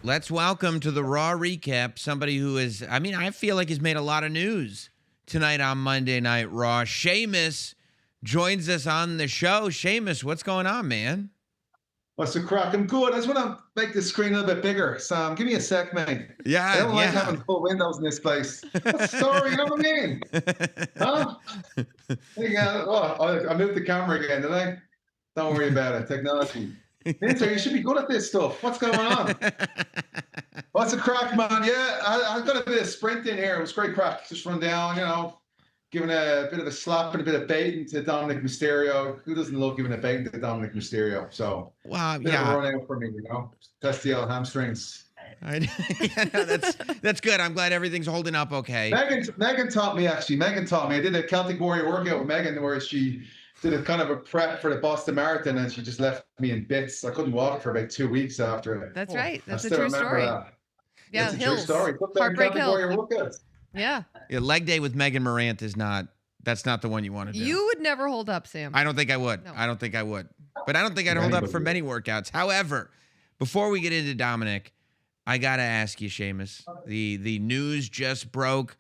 Let's welcome to the Raw recap somebody who is, I mean, I feel like he's made a lot of news tonight on Monday Night Raw. Sheamus joins us on the show. Sheamus, what's going on, man? What's the crack? I'm good. I just want to make the screen a little bit bigger. Sam, give me a sec, mate. I Yeah, don't like yeah. having full windows in this place. What's the story? You know what I mean? Huh? Yeah. Oh, I moved the camera again, did I? Don't worry about it. Technology. Minter, you should be good at this stuff. What's going on? What's the crack, man? Yeah, I got a bit of sprint in here. It was great crack. Just run down, giving a bit of a slap and a bit of baiting to Dominic Mysterio. Who doesn't love giving a baiting to Dominic Mysterio? So, Wow, bit of a yeah. run out for me, test the old hamstrings. Yeah, no, that's good. I'm glad everything's holding up okay. Megan taught me, actually. Megan taught me. I did a Celtic Warrior workout with Megan where she did a kind of a prep for the Boston Marathon and she just left me in bits. I couldn't walk for about 2 weeks after it. That's right. I That's a still true remember story. that. Yeah, That's a true Hills. story. Put that in Heartbreak Celtic Hill. Warrior workouts. Yeah. Yeah, leg day with Megan Morant is not, that's not the one you want to do. You would never hold up, Sam. I don't think I would. No. I don't think I would. But I don't think I'd hold up for many workouts. However, before we get into Dominic, I gotta ask you, Sheamus. The news just broke.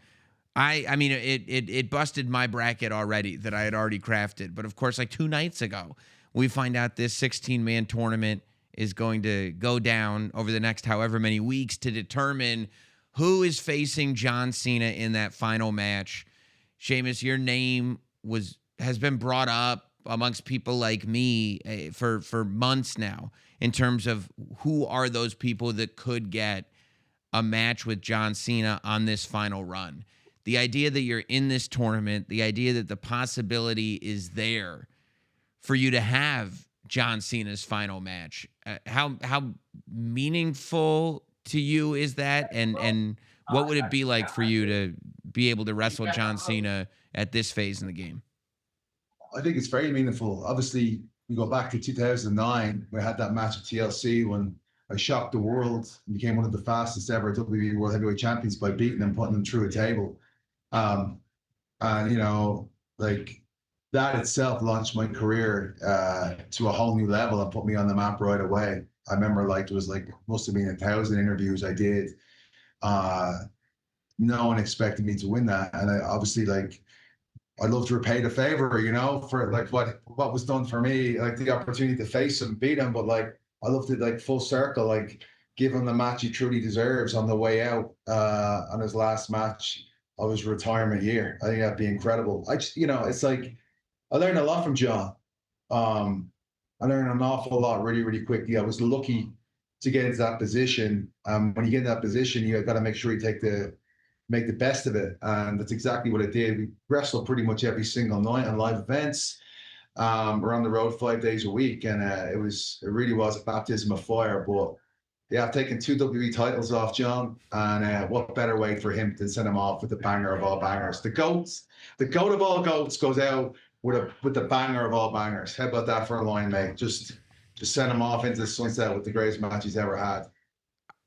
I mean it busted my bracket already that I had already crafted. But of course, like 2 nights ago, we find out this 16-man tournament is going to go down over the next however many weeks to determine who is facing John Cena in that final match. Sheamus, your name has been brought up amongst people like me for months now in terms of who are those people that could get a match with John Cena on this final run. The idea that you're in this tournament, the idea that the possibility is there for you to have John Cena's final match. How meaningful to you is that, and what would it be like for you to be able to wrestle John Cena at this phase in the game? I think it's very meaningful. Obviously, we go back to 2009. We had that match at TLC when I shocked the world and became one of the fastest ever WWE World Heavyweight Champions by beating them, putting them through a table. And like that itself launched my career to a whole new level and put me on the map right away. I remember like it was like must have been 1,000 interviews I did. No one expected me to win that, and I obviously like I'd love to repay the favor, for like what was done for me, like the opportunity to face him, beat him. But like I love to like full circle, like give him the match he truly deserves on the way out on his last match of his retirement year. I think that'd be incredible. I just, it's like I learned a lot from John. I learned an awful lot really, really quickly. I was lucky to get into that position. When you get in that position, you got to make sure you make the best of it. And that's exactly what I did. We wrestled pretty much every single night on live events. We're on the road 5 days a week. And it really was a baptism of fire. But yeah, I've taken 2 WWE titles off John. And what better way for him to send him off with the banger of all bangers? The goat of all goats goes out with the banger of all bangers. How about that for a line, mate? Just send him off into the sunset with the greatest match he's ever had.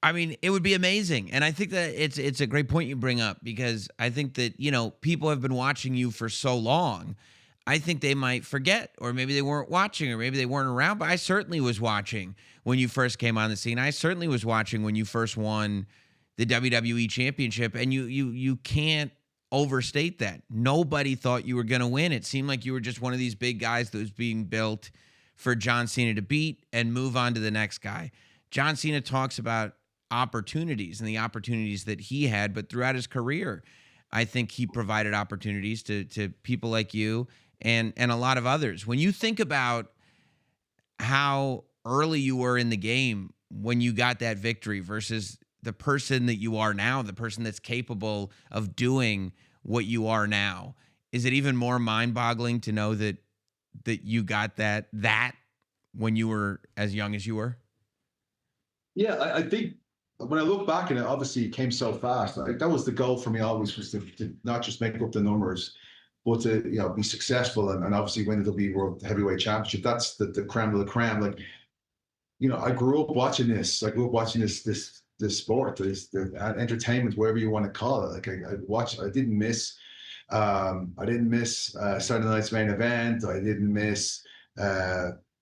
I mean, it would be amazing. And I think that it's a great point you bring up because I think that, people have been watching you for so long. I think they might forget, or maybe they weren't watching, or maybe they weren't around, but I certainly was watching when you first came on the scene. I certainly was watching when you first won the WWE Championship, and you can't overstate that. Nobody thought you were going to win. It seemed like you were just one of these big guys that was being built for John Cena to beat and move on to the next guy. John Cena talks about opportunities and the opportunities that he had, but throughout his career, I think he provided opportunities to people like you and a lot of others. When you think about how early you were in the game when you got that victory versus the person that you are now, the person that's capable of doing what you are now, is it even more mind-boggling to know that you got that when you were as young as you were? Yeah, I think when I look back and it obviously came so fast, like that was the goal for me always, was to not just make up the numbers, but to be successful and obviously win the WWE World Heavyweight Championship. That's the creme de la creme. Like, I grew up watching this. I grew up watching this sport, the entertainment, whatever you want to call it. Like I watched. I didn't miss. I didn't miss Saturday Night's Main Event. I didn't miss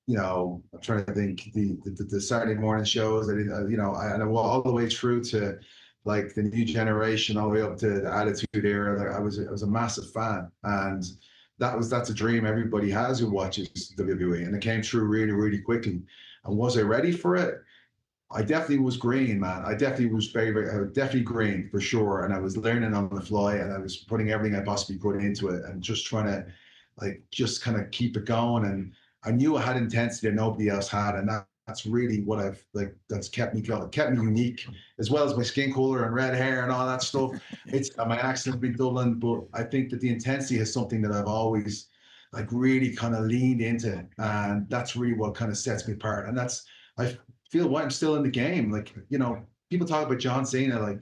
I'm trying to think the Saturday morning shows that, and all the way through to like the new generation, all the way up to the Attitude Era. Like I was a massive fan, and that's a dream everybody has who watches WWE, and it came through really, really quickly. And was I ready for it? I definitely was green, man. I definitely was I was definitely green for sure. And I was learning on the fly, and I was putting everything I possibly could into it and just trying to like just kind of keep it going. And I knew I had intensity that nobody else had. And that's really what I've like that's kept me going, kept me unique, as well as my skin color and red hair and all that stuff. It's my accent be Dublin, but I think that the intensity is something that I've always like really kind of leaned into. And that's really what kind of sets me apart. And that's I feel why I'm still in the game. Like, people talk about John Cena, like,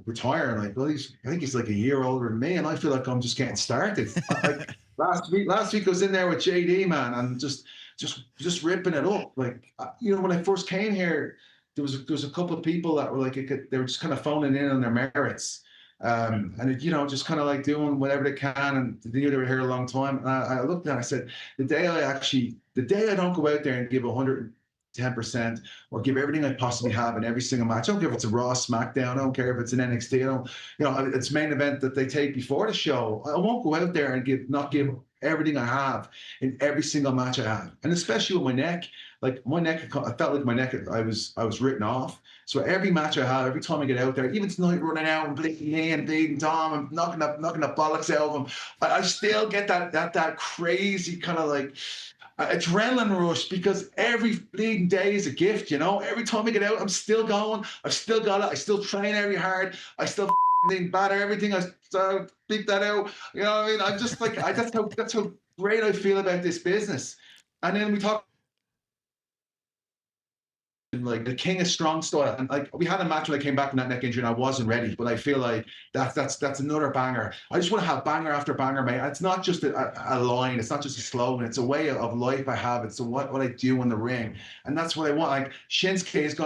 retiring. Like, well, I think he's like a year older than me, and I feel like I'm just getting started. Like last week I was in there with JD, man, and just ripping it up. Like, when I first came here, there was a couple of people that were like, they were just kind of phoning in on their merits. And just kind of like doing whatever they can, and they knew they were here a long time. And I looked at it and I said, the day I don't go out there and give 110% or give everything I possibly have in every single match. I don't care if it's a Raw, SmackDown. I don't care if it's an NXT. I don't, it's main event that they take before the show. I won't go out there and not give everything I have in every single match I have, and especially with my neck. Like my neck, I felt like my neck. I was written off. So every match I have, every time I get out there, even tonight running out and bleeding me and bleeding Dom and knocking the bollocks out of him, I still get that crazy kind of like adrenaline rush, because every bleeding day is a gift. Every time I get out, I'm still going. I've still got it. I still train very hard. I still batter everything. I beat that out. You know what I mean? I'm just like, that's how great I feel about this business. And then we talk like the King of Strong style, and like we had a match when I came back from that neck injury and I wasn't ready, but I feel like that's another banger. I just want to have banger after banger, mate. It's not just a line, it's not just a slogan, it's a way of life I have. It's what I do in the ring, and that's what I want. Like Shinsuke is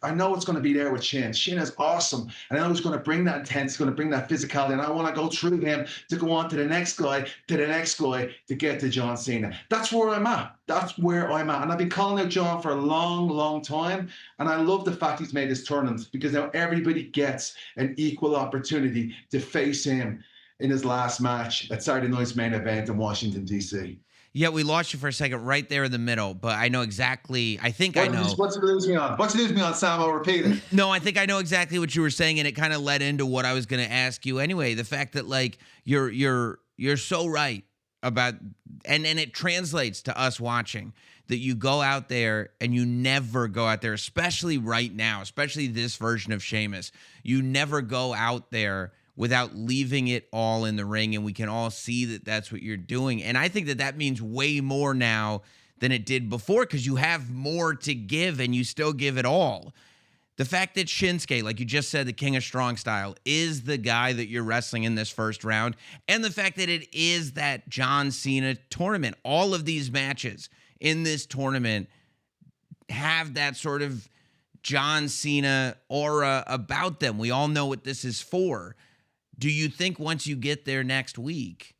I know it's gonna be there with Shin. Shin is awesome, and I know he's gonna bring that intense, gonna bring that physicality, and I want to go through him to go on to the next guy, to get to John Cena. That's where I'm at. And I've been calling out John for a long, long time. And I love the fact he's made this tournament, because now everybody gets an equal opportunity to face him in his last match at Saturday night's main event in Washington, D.C. Yeah, we lost you for a second right there in the middle, but I know exactly. I think I know. What's it lose me on? What's it lose me on, Sam? I'll repeat it. No, I think I know exactly what you were saying, and it kind of led into what I was going to ask you anyway. The fact that like you're so right about, and it translates to us watching, that you go out there and you never go out there, especially right now, especially this version of Sheamus. You never go out there without leaving it all in the ring, and we can all see that that's what you're doing. And I think that means way more now than it did before, because you have more to give and you still give it all. The fact that Shinsuke, like you just said, the King of Strong Style, is the guy that you're wrestling in this first round, and the fact that it is that John Cena tournament, all of these matches in this tournament have that sort of John Cena aura about them. We all know what this is for. Do you think once you get there next week,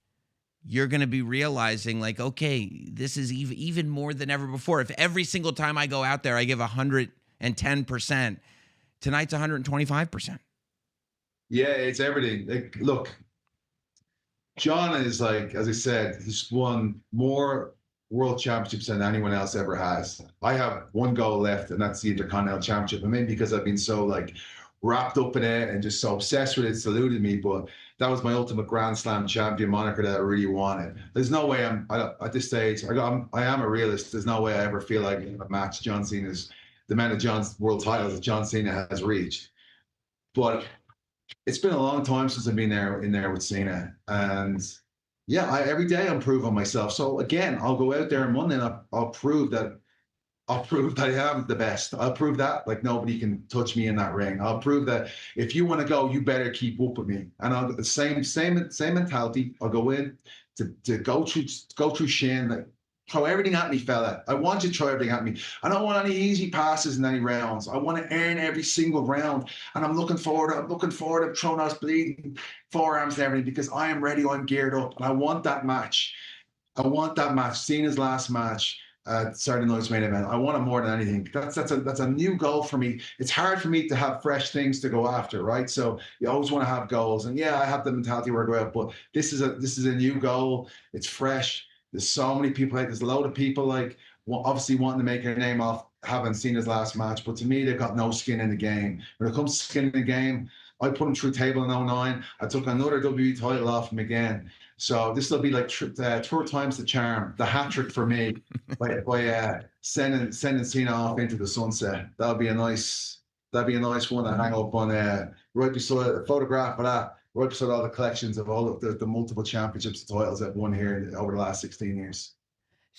you're going to be realizing like, okay, this is even more than ever before? If every single time I go out there, I give 110%, tonight's 125%. Yeah, it's everything. Like, look, John is like, as I said, he's won more world championships than anyone else ever has. I have one goal left, and that's the Intercontinental Championship. And maybe because I've been so like wrapped up in it and just so obsessed with it, it's eluded me. But that was my ultimate Grand Slam champion moniker that I really wanted. There's no way at this stage. I am a realist. There's no way I ever feel like a match John Cena's the amount of John's world titles that John Cena has reached. But it's been a long time since I've been in there with Cena, and yeah, every day I'm proving myself. So again, I'll go out there on Monday and I'll prove that I am the best. I'll prove that like nobody can touch me in that ring. I'll prove that if you want to go, you better keep up with me. And I'll the same mentality. I'll go in to go through Shane. Like, throw everything at me, fella. I want you to throw everything at me. I don't want any easy passes in any rounds. I want to earn every single round. And I'm looking forward to throwing those bleeding forearms and everything, because I am ready. I'm geared up. And I want that match. Cena's last match Saturday night's main event. I want it more than anything. That's a new goal for me. It's hard for me to have fresh things to go after, right? So you always want to have goals, and yeah, I have the mentality where I go out, but this is a new goal. It's fresh. There's so many people. There's a load of people like obviously wanting to make their name off having seen his last match, but to me, they've got no skin in the game. When it comes to skin in the game, I put him through table in '09. I took another WWE title off him again. So this will be like 4 times the charm, the hat trick for me by sending Cena off into the sunset. That'd be a nice one to hang up on right beside a photograph of that, right beside all the collections of all of the multiple championships and titles I've won here over the last 16 years.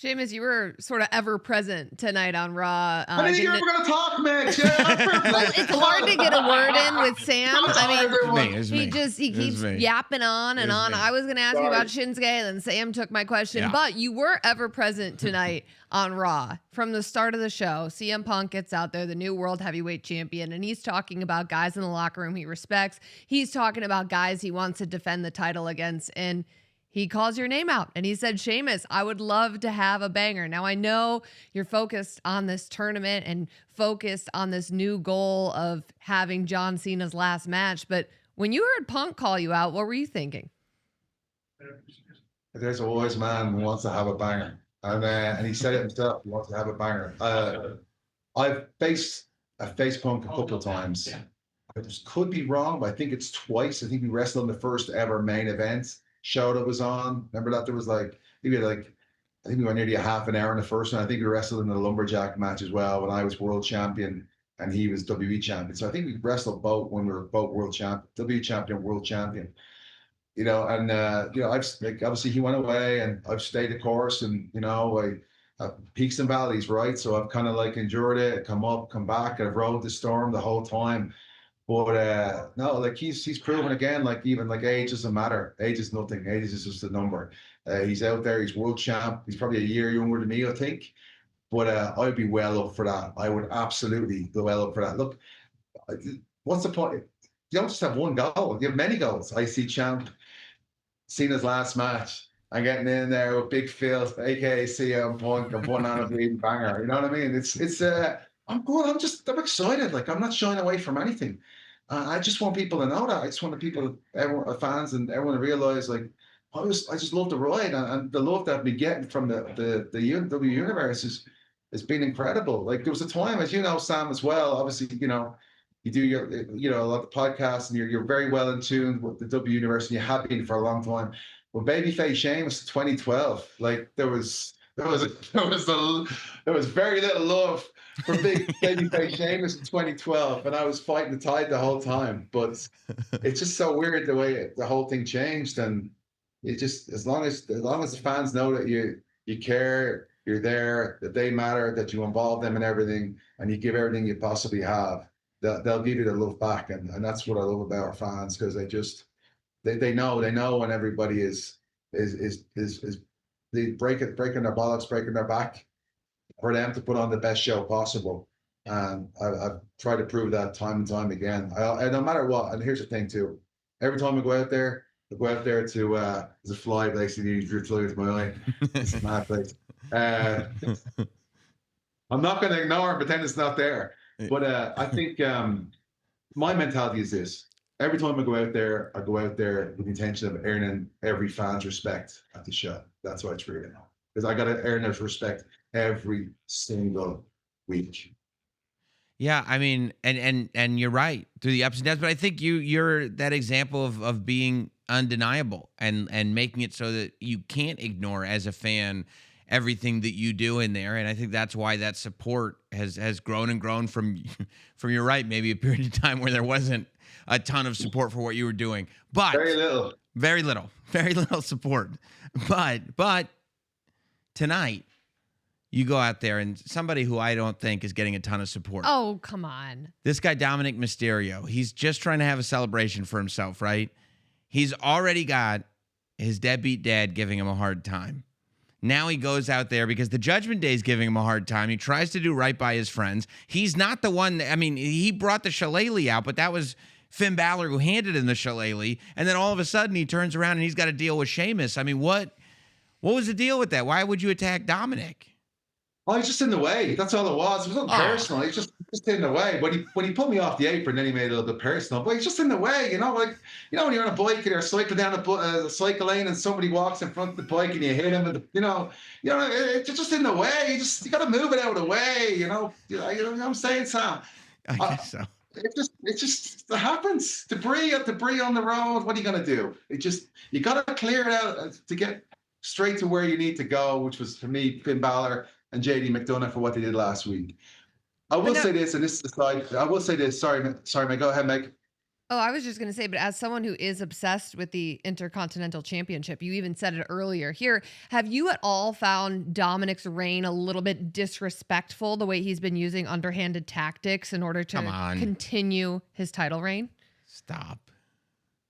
Seamus, you were sort of ever present tonight on Raw. I didn't think you were going to talk, Mitch. Well, it's hard to get a word in with Sam. I mean, he keeps yapping on and on. I was going to ask you about Shinsuke, and then Sam took my question. Yeah. But you were ever present tonight on Raw. From the start of the show, CM Punk gets out there, the new World Heavyweight Champion, and he's talking about guys in the locker room he respects. He's talking about guys he wants to defend the title against, and he calls your name out and he said, Sheamus, I would love to have a banger. Now, I know you're focused on this tournament and focused on this new goal of having John Cena's last match. But when you heard Punk call you out, what were you thinking? There's a wise man who wants to have a banger. And he said it himself, he wants to have a banger. I've faced Punk a couple of times. I just could be wrong, but I think it's twice. I think we wrestled in the first ever main event show that was on. Remember that there was I think we went nearly a half an hour in the first one. I think we wrestled in the lumberjack match as well when I was world champion and he was WWE champion. So I think we wrestled both when we were both world champion, WWE champion, world champion. And I've obviously he went away and I've stayed the course, and peaks and valleys, right? So I've kind of endured it, come up, come back, and I've rode the storm the whole time. But no, he's proven again, even age doesn't matter. Age is nothing. Age is just a number. He's out there. He's world champ. He's probably a year younger than me, I think. But I'd be well up for that. I would absolutely go well up for that. Look, what's the point? You don't just have one goal. You have many goals. IC champ, Cena's last match. I'm getting in there with Big Phil, aka CM Punk, and one on a bleeding banger. You know what I mean? I'm good. I'm excited. I'm not shying away from anything. I just want people to know that. I just want everyone, fans and everyone to realize, I just love the ride, and the love that I've been getting from the W universe has been incredible. There was a time, as you know, Sam, as well. Obviously, you do your a lot of podcasts, and you're very well in tune with the W universe, and you have been for a long time. Well, babyface Sheamus 2012, there was very little love for big babyface Sheamus in 2012, and I was fighting the tide the whole time. But it's just so weird the way the whole thing changed, and it just as long as the fans know that you care, you're there, that they matter, that you involve them in everything, and you give everything you possibly have, they'll give you the love back, and that's what I love about our fans, because they know when everybody is they breaking their bollocks, breaking their back for them to put on the best show possible. And I've tried to prove that time and time again. No matter what, and here's the thing too, every time I go out there to there's a fly basically, you drew fly with my eye. It's a mad place. I'm not going to ignore it, pretend it's not there. But I think my mentality is this. Every time I go out there with the intention of earning every fan's respect at the show. That's why it's free now. Because I got to earn their respect every single week. Yeah, I mean, and you're right, through the ups and downs, but I think you're that example of being undeniable and making it so that you can't ignore as a fan everything that you do in there. And I think that's why that support has grown and grown from you're right, maybe a period of time where there wasn't a ton of support for what you were doing. But very little support. But tonight you go out there and somebody who I don't think is getting a ton of support. Oh, come on. This guy, Dominic Mysterio, he's just trying to have a celebration for himself, right? He's already got his deadbeat dad giving him a hard time. Now he goes out there because the Judgment Day is giving him a hard time. He tries to do right by his friends. He's not the one he brought the shillelagh out, but that was Finn Balor who handed him the shillelagh. And then all of a sudden he turns around and he's got to deal with Sheamus. I mean, what was the deal with that? Why would you attack Dominic? Oh, he's just in the way. That's all it was. It wasn't personal. He's just in the way. When he pulled me off the apron, then he made it a little bit personal. But he's just in the way, you know. Like, you know, when you're on a bike and you're cycling down a cycle lane and somebody walks in front of the bike and you hit him, and it's just in the way. You got to move it out of the way. You know what I'm saying, Sam? I guess so. It just happens. Debris on the road. What are you gonna do? You gotta clear it out to get straight to where you need to go, which was for me, Finn Balor and JD McDonough for what they did last week. I will say this, and this is the side. I will say this. Sorry, Meg. Go ahead, Meg. Oh, I was just going to say, but as someone who is obsessed with the Intercontinental Championship, you even said it earlier here. Have you at all found Dominic's reign a little bit disrespectful, the way he's been using underhanded tactics in order to continue his title reign? Stop.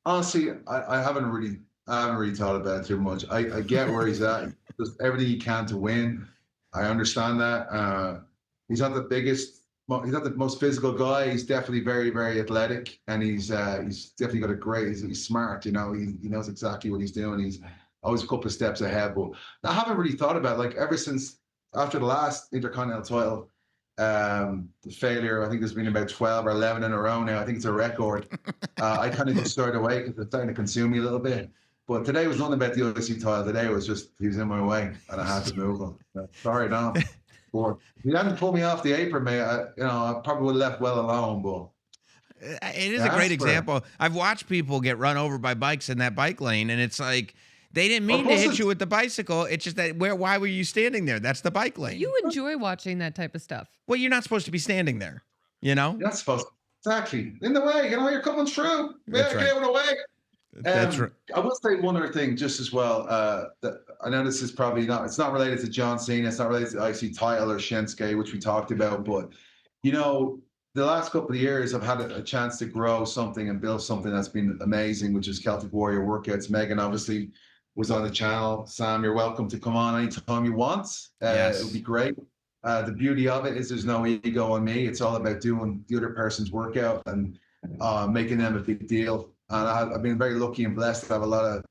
Honestly, I haven't really thought about it too much. I get where he's at. Does everything he can to win. I understand that. He's not the biggest, he's not the most physical guy. He's definitely very, very athletic, and he's definitely got a great. He's smart. You know, he knows exactly what he's doing. He's always a couple of steps ahead. But I haven't really thought about it, like ever since after the last Intercontinental title the failure. I think there's been about 12 or 11 in a row now. I think it's a record. I kind of just started away because it's starting to consume me a little bit. But today was nothing about the IC title. Today was just he was in my way and I had to move him. Sorry, no. But if you hadn't pulled me off the apron, mate, I probably would have left well alone. But it is a great example. I've watched people get run over by bikes in that bike lane, and it's like they didn't mean to hit you with the bicycle. It's just that why were you standing there? That's the bike lane. You enjoy watching that type of stuff. Well, you're not supposed to be standing there, you know? You're not supposed to. Exactly. In the way, you're coming through. That's right. Get out of the way. That's right. I will say one other thing just as well. That I know this is probably it's not related to John Cena. It's not related to the IC title or Shinsuke, which we talked about. But, the last couple of years, I've had a chance to grow something and build something that's been amazing, which is Celtic Warrior Workouts. Megan obviously was on the channel. Sam, you're welcome to come on anytime you want. Yes. It would be great. The beauty of it is there's no ego on me. It's all about doing the other person's workout and making them a big deal. And I've been very lucky and blessed to have a lot of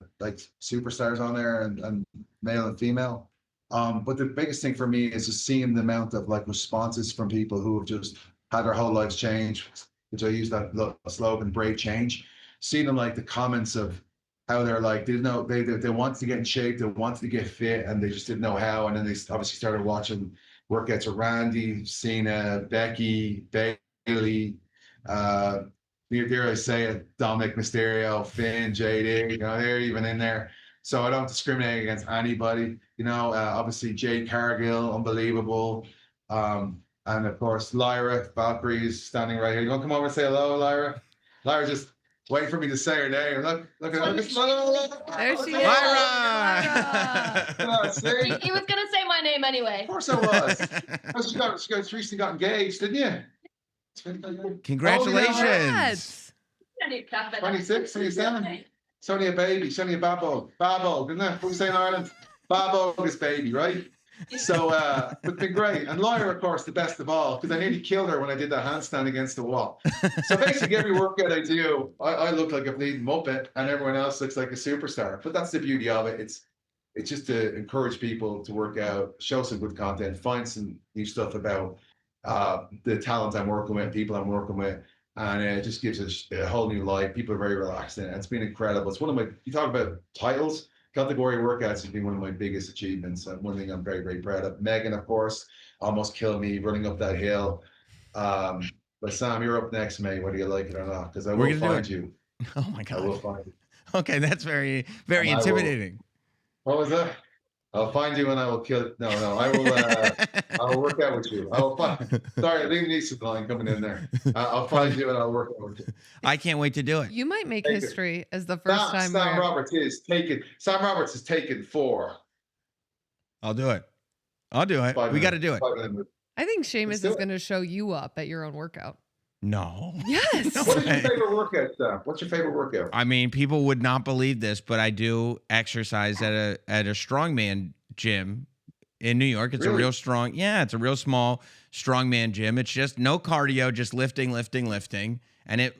superstars on there and male and female. But the biggest thing for me is just seeing the amount of responses from people who have just had their whole lives change, which I use that slogan, brave change. Seeing them the comments of how they're they didn't know they wanted to get in shape, they wanted to get fit, and they just didn't know how. And then they obviously started watching workouts of Randy, Cena, Becky, Bailey, dare I say it, Dominic Mysterio, Finn, JD, they're even in there. So I don't discriminate against anybody. Obviously Jade Cargill, unbelievable. And of course, Lyra Valkyrie's standing right here. You want to come over and say hello, Lyra? Lyra just waiting for me to say her name. Look at her. There she is. Lyra! He was going to say my name anyway. Of course I was. She recently got engaged, didn't you? Congratulations. 26, 27. It's only a baby. It's only a babo. Babo, didn't it? What we say in Ireland? Babo is baby, right? So it's been great. And Lyra, of course, the best of all, because I nearly killed her when I did that handstand against the wall. So basically every workout I do, I look like a bleeding muppet and everyone else looks like a superstar. But that's the beauty of it. It's just to encourage people to work out, show some good content, find some new stuff about the talent I'm working with, people I'm working with, and it just gives us a whole new life. People are very relaxed in it. It's been incredible. It's you talk about titles, Celtic Warrior Workouts has been one of my biggest achievements, and one thing I'm very, very proud of. Megan, of course, almost killed me running up that hill. But Sam, you're up next, mate, whether you like it or not, because I will find you. Oh my God. I will find you. Okay, that's very, very intimidating. What was that? I'll find you and I will kill. No, I will. I will work out with you. I will find. Sorry, Liam Neeson's line coming in there. I'll find you and I'll work out with you. I can't wait to do it. You might make history as the first time. Sam Roberts is taken 4. I'll do it. We got to do it. I think Sheamus is going to show you up at your own workout. No. Yes. What is your favorite workout, Sam? What's your favorite workout? I mean, people would not believe this, but I do exercise at a strongman gym in New York. It's a real strong. Yeah, it's a real small strongman gym. It's just no cardio, just lifting. And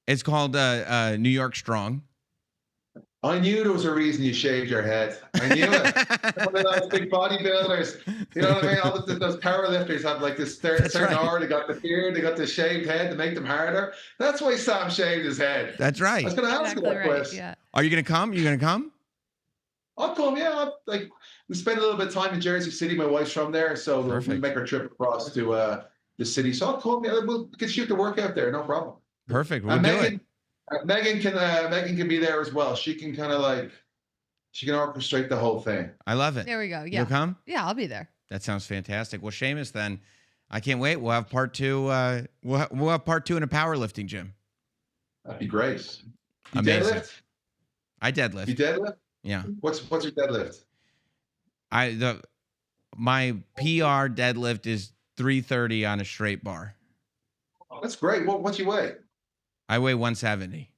it's called New York Strong. I knew there was a reason you shaved your head. I knew it. One of those big bodybuilders, you know what I mean? All those powerlifters have like this certain aura. They got the beard, they got the shaved head to make them harder. That's why Sam shaved his head. That's right. I was going to ask you that question. Yeah. Are you going to come? You going to come? I'll come, yeah. Like, we spent a little bit of time in Jersey City. My wife's from there, so we make our trip across to the city. So I'll come. Yeah, we can shoot the workout there, no problem. Perfect. We'll do it. Megan can be there as well. She can kind of like, she can orchestrate the whole thing. I love it. There we go. Yeah. You'll come? Yeah, I'll be there. That sounds fantastic. Well, Seamus, then I can't wait. We'll have part two. We'll have part two in a powerlifting gym. That'd be great. You Amazing. deadlift? I deadlift. You deadlift? Yeah. What's your deadlift? My PR deadlift is 330 on a straight bar. Oh, that's great. What you weigh? I weigh 170.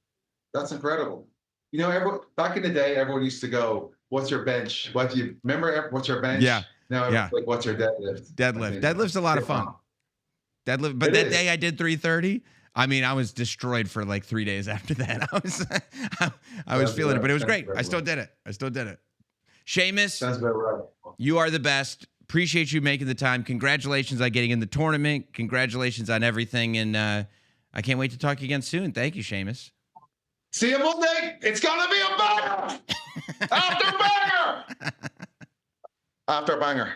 That's incredible. You know, back in the day, everyone used to go, "What's your bench? What do you remember? What's your bench?" Yeah. Now, like, "What's your deadlift?" Deadlift's a lot of fun. Deadlift, but that day I did 330. I mean, I was destroyed for like 3 days after that. I was feeling it, but it was great. I still did it. Seamus, sounds about right. You are the best. Appreciate you making the time. Congratulations on getting in the tournament. Congratulations on everything, and I can't wait to talk again soon. Thank you, Seamus. See you Monday. It's gonna be a banger. After banger. After banger.